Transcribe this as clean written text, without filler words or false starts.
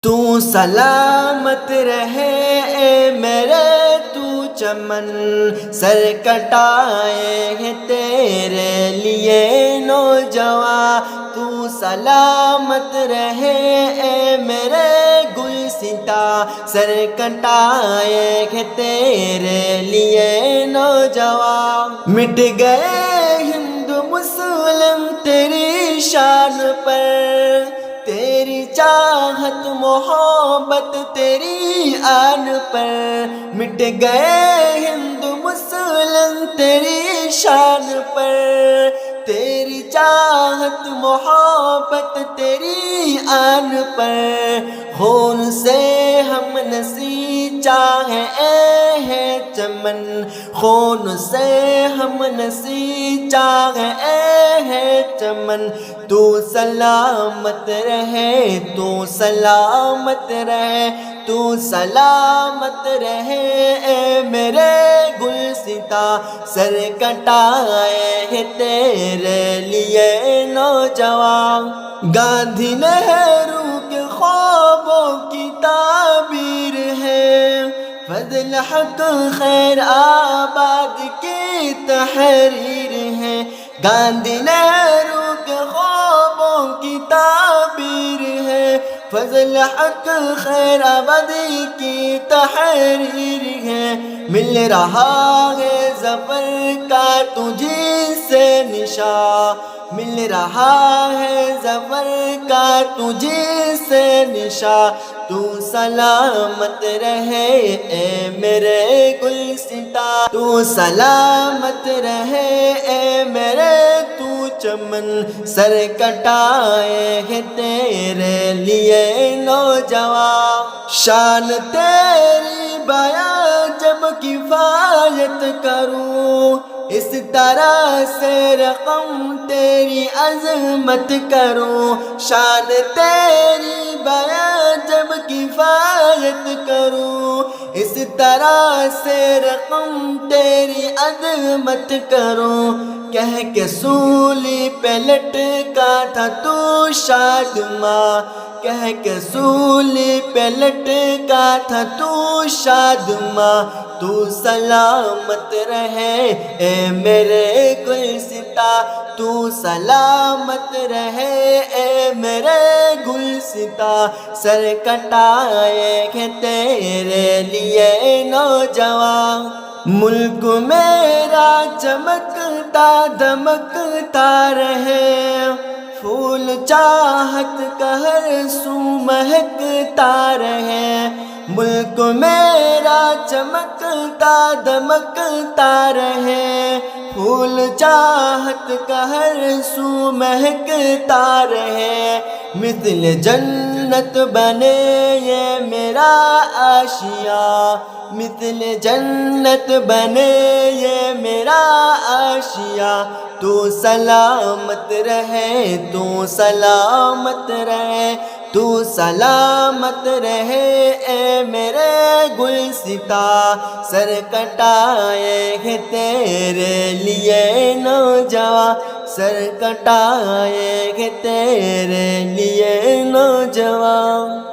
تو سلامت رہے اے میرے تو چمن، سر کٹائے ہیں تیرے لیے نوجواں۔ تو سلامت رہے اے میرے گلستہ، سر کٹائے ہیں تیرے لیے نوجواں۔ مٹ گئے ہندو مسلم تیری شان پر، تیری چاہت محبت تیری آن پر۔ مٹ گئے ہندو مسلم تیری شان پر، تیری چاہت محبت تیری آن پر۔ خون سے ہم نسیچا ہے اے چمن، خون سے ہم نسیچا ہے چمن۔ تو سلامت رہے، تو سلامت رہے، تو سلامت رہے اے میرے گلستہ، سر کٹائے ہیں تیرے لیے نوجواں۔ گاندھی نہرو کے خوابوں کی تعبیر ہے، فضل حق خیر آباد کی تحریر ہے۔ گاندھی نہرو کے خوابوں کی تعبیر ہے، فضل حق خیر آبادی کی تحریر ہے۔ مل رہا ہے ظفر کا تجھی سے نشاں، مل رہا ہے ظفر کا تجھی سے نشاں۔ تو سلامت رہے اے میرے گلستہ، تو سلامت رہے اے میرے تو چمن، سر کٹائے ہیں تیرے لیے نوجواں۔ شان تیری بیاں جب کفایت کروں، اس طرح سے رقم تیری عظمت کروں۔ شان تیری بیاں جب کفایت کروں، اس طرح سے رقم تیری عظمت کروں۔ کہہ کے سولی پہ لٹکا تھا تو شادماں، کہہ کے سولی پہ لٹکا تھا تو شادماں۔ تو سلامت رہے اے میرے گلستہ، تو سلامت رہے اے میرے گلستہ، سر کٹائے ہیں تیرے لیے نوجواں۔ ملک میرا چمکتا دمکتا رہے، پھول چاہت کا ہر سو مہکتا رہے۔ ملک میرا چمکتا دمکتا رہے، پھول چاہت کا ہر سو مہکتا رہے۔ مثل جنت بنے یہ میرا آشیاں، مثل جنت بنے یہ میرا آشیاں۔ تو سلامت رہے، تو سلامت رہے، تو سلامت رہے اے میرے گلستہ، سر کٹائے ہیں تیرے لیے نوجواں، سر کٹائے ہیں تیرے لیے نوجواں۔